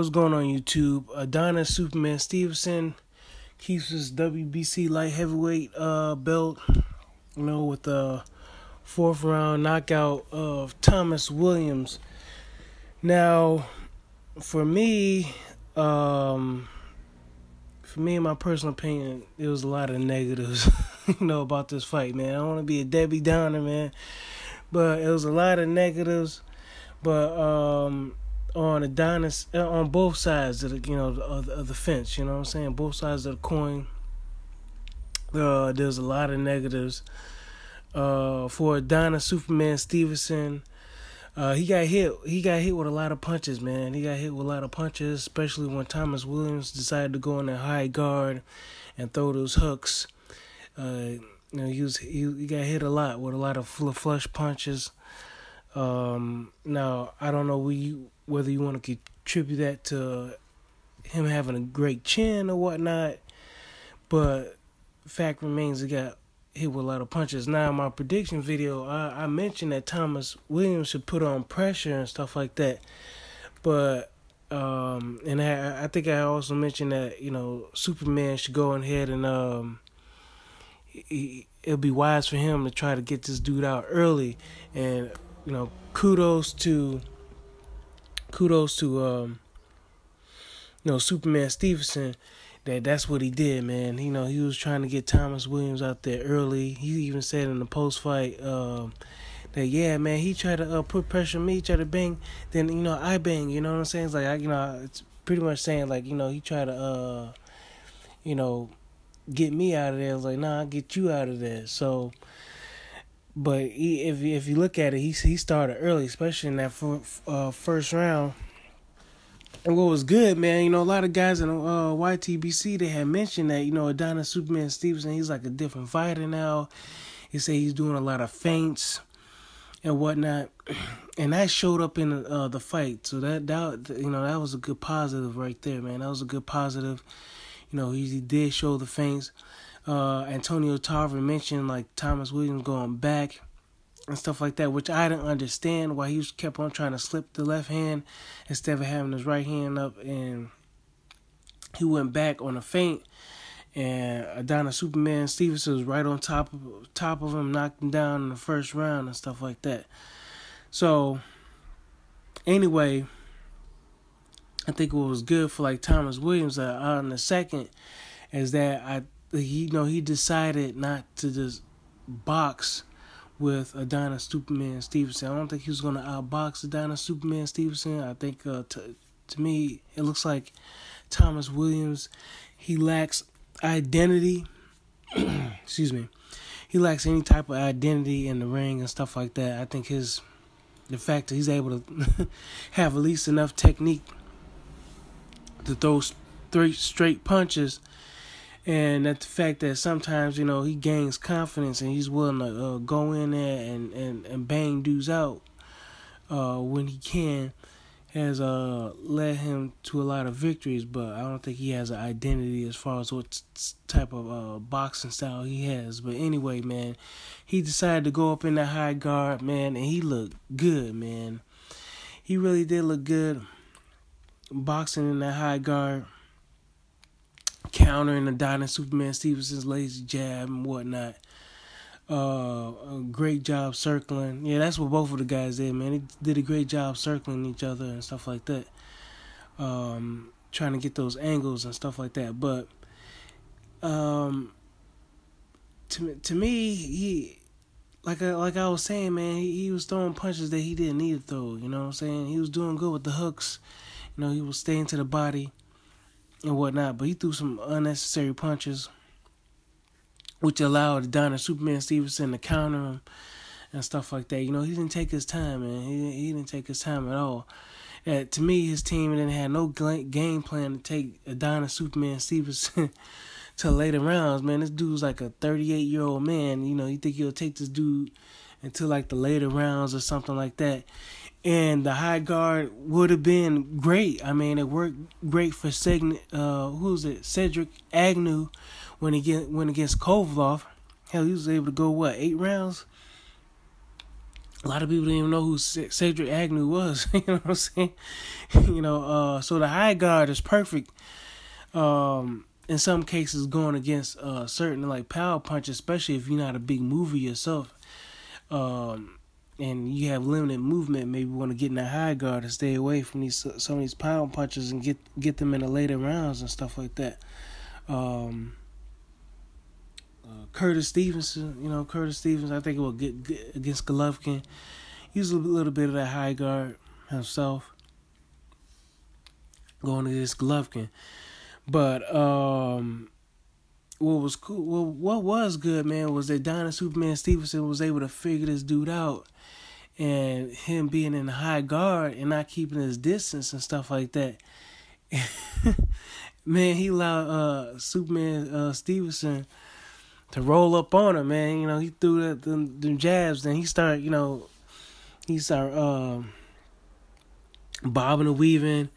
what's going on YouTube? Adonis Superman Stevenson keeps his WBC light heavyweight belt, with the fourth round knockout of Thomas Williams. Now, for me, in my personal opinion, there was a lot of negatives, about this fight, man. I don't want to be a Debbie Downer, man, but it was a lot of negatives. But on Adonis, on both sides of the, of the fence, you know what I'm saying? Both sides of the coin. There's a lot of negatives. For Adonis Superman Stevenson, he got hit with a lot of punches, man. He got hit with a lot of punches, especially when Thomas Williams decided to go in the high guard and throw those hooks. He got hit a lot with a lot of flush punches. Now, I don't know whether you want to contribute that to him having a great chin or whatnot, but fact remains he got hit with a lot of punches. Now, in my prediction video, I mentioned that Thomas Williams should put on pressure and stuff like that, but and I think I also mentioned that Superman should go ahead and it'll be wise for him to try to get this dude out early. And kudos to Superman Stevenson, that's what he did, man. He was trying to get Thomas Williams out there early. He even said in the post fight that, yeah, man, he tried to put pressure on me, tried to bang, then I bang. You know what I'm saying? It's like it's pretty much saying like he tried to get me out of there. It's like, nah, I'll get you out of there. So. But if you look at it, he started early, especially in that first round. And what was good, man, a lot of guys in YTBC, they had mentioned that, Adonis Superman Stevenson, he's like a different fighter now. He said he's doing a lot of feints and whatnot. And that showed up in the fight. So that was a good positive right there, man. That was a good positive. He did show the feints. Antonio Tarver mentioned like Thomas Williams going back and stuff like that, which I didn't understand why he kept on trying to slip the left hand instead of having his right hand up, and he went back on a feint, and Adonis Superman Stevenson was right on top of him, knocked him down in the first round and stuff like that. So anyway, I think what was good for like Thomas Williams out in the second is that he decided not to just box with Adonis Superman Stevenson. I don't think he was going to outbox Adonis Superman Stevenson. I think to me it looks like Thomas Williams, he lacks identity. Excuse me. He lacks any type of identity in the ring and stuff like that. I think the fact that he's able to have at least enough technique to throw straight punches, and that the fact that sometimes, he gains confidence and he's willing to go in there and bang dudes out when he can, has led him to a lot of victories. But I don't think he has an identity as far as what type of boxing style he has. But anyway, man, he decided to go up in that high guard, man, and he looked good, man. He really did look good boxing in that high guard, countering Adonis Superman Stevenson's lazy jab and whatnot. A great job circling. Yeah, that's what both of the guys did, man. They did a great job circling each other and stuff like that. Trying to get those angles and stuff like that. But to me, he like I was saying, man, he was throwing punches that he didn't need to throw. You know what I'm saying? He was doing good with the hooks. He was staying to the body and whatnot, but he threw some unnecessary punches, which allowed Adonis Superman Stevenson to counter him and stuff like that. He didn't take his time, man. He didn't take his time at all. To me, his team didn't have no game plan to take Adonis Superman Stevenson to later rounds, man. This dude's like a 38-year-old man. You think he'll take this dude into like the later rounds or something like that. And the high guard would have been great. I mean, it worked great for Cedric Agnew when he went against Kovalev. Hell, he was able to go 8 rounds? A lot of people didn't even know who Cedric Agnew was. You know what I'm saying? So the high guard is perfect. In some cases, going against certain like power punches, especially if you're not a big mover yourself, and you have limited movement. Maybe you want to get in that high guard and stay away from some of these power punches and get them in the later rounds and stuff like that. Curtis Stevenson, I think it will get against Golovkin. Use a little bit of that high guard himself going against Golovkin. But what was cool, what was good, man, was that Donna Superman Stevenson was able to figure this dude out, and him being in the high guard and not keeping his distance and stuff like that. Man, he allowed Superman Stevenson to roll up on him, man. He threw them jabs, then he started bobbing and weaving,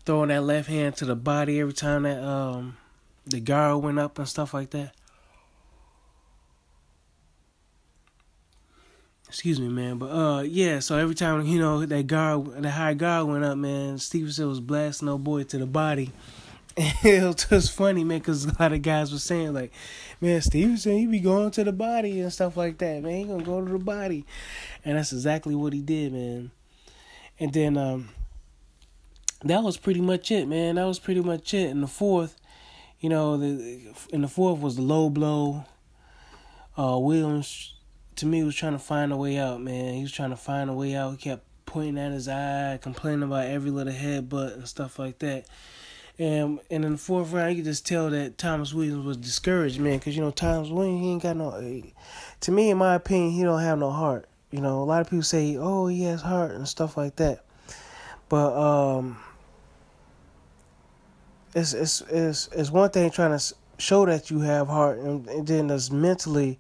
throwing that left hand to the body every time that the guard went up and stuff like that. Excuse me, man. But yeah, so every time the high guard went up, man, Stevenson was blasting old boy to the body. It was just funny, man, because a lot of guys were saying, like, man, Stevenson, he be going to the body and stuff like that, man. He gonna go to the body. And that's exactly what he did, man. And then that was pretty much it, man. That was pretty much it. In the fourth, in the fourth was the low blow. Williams, to me, was trying to find a way out, man. He was trying to find a way out. He kept pointing at his eye, complaining about every little headbutt and stuff like that. And in the fourth round, you could just tell that Thomas Williams was discouraged, man, because, Thomas Williams, he ain't got no... To me, in my opinion, he don't have no heart. A lot of people say, oh, he has heart and stuff like that. But it's one thing trying to show that you have heart, and then there's mentally,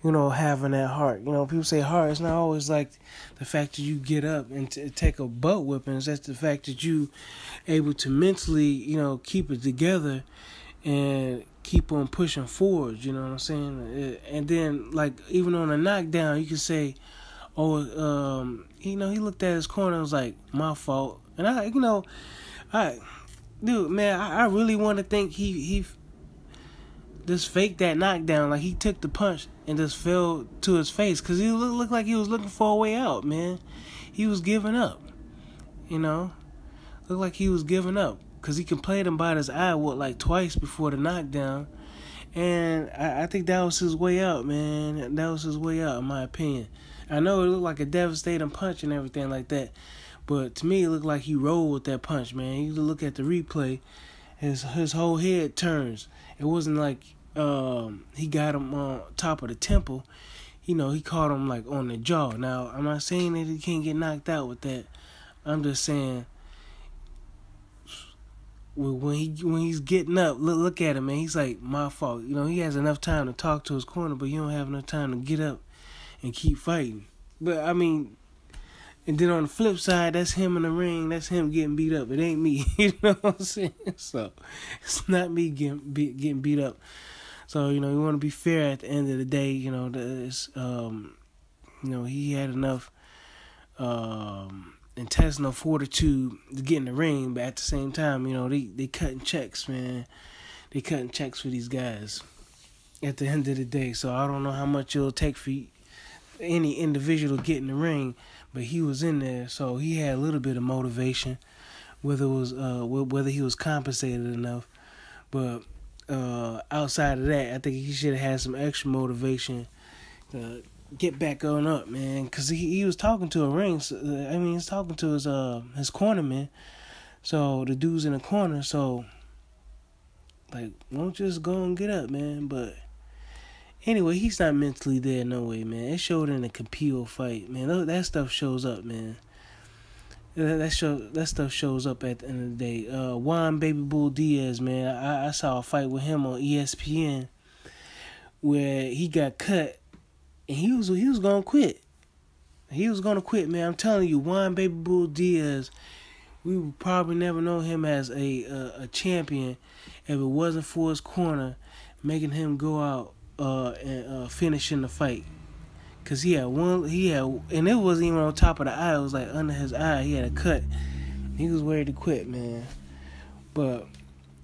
having that heart. People say heart. It's not always like the fact that you get up and take a butt whipping. It's just the fact that you able to mentally, keep it together and keep on pushing forward. You know what I'm saying? And then, like, even on a knockdown, you can say, oh, he looked at his corner and was like, my fault. And I really want to think he just faked that knockdown, like he took the punch and just fell to his face, because he looked like he was looking for a way out, man. He was giving up, looked like he was giving up, because he can play him by his eye, like twice before the knockdown, and I think that was his way out, man. That was his way out, in my opinion. I know it looked like a devastating punch and everything like that, but to me it looked like he rolled with that punch, man. You look at the replay, his whole head turns. It wasn't like he got him on top of the temple. He caught him like on the jaw. Now, I'm not saying that he can't get knocked out with that. I'm just saying when he's getting up, look at him, man. He's like, my fault. He has enough time to talk to his corner, but he don't have enough time to get up and keep fighting. But I mean, and then on the flip side, that's him in the ring. That's him getting beat up. It ain't me. You know what I'm saying? So it's not me getting beat up. So, you want to be fair at the end of the day. He had enough intestinal fortitude to get in the ring, but at the same time, they cutting checks, man. They cutting checks for these guys at the end of the day. So I don't know how much it'll take for any individual to get in the ring, but he was in there, so he had a little bit of motivation, whether he was compensated enough. But outside of that, I think he should have had some extra motivation to get back on up, man. Because he was talking to a ring. He's talking to his cornerman. So the dude's in the corner. So, like, won't just go and get up, man. But anyway, he's not mentally there no way, man. It showed in the Capillo fight, man. That stuff shows up, man. That stuff shows up at the end of the day. Juan Baby Bull Diaz, man. I saw a fight with him on ESPN where he got cut and he was gonna quit. He was gonna quit, man. I'm telling you, Juan Baby Bull Diaz, we would probably never know him as a champion if it wasn't for his corner making him go out and finishing the fight. Cause he had, and it wasn't even on top of the eye. It was like under his eye. He had a cut. He was ready to quit, man. But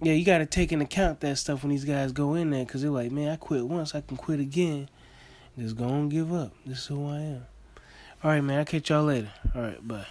yeah, you got to take into account that stuff when these guys go in there, cause they're like, man, I quit once, I can quit again. Just go and give up. This is who I am. All right, man. I'll catch y'all later. All right, bye.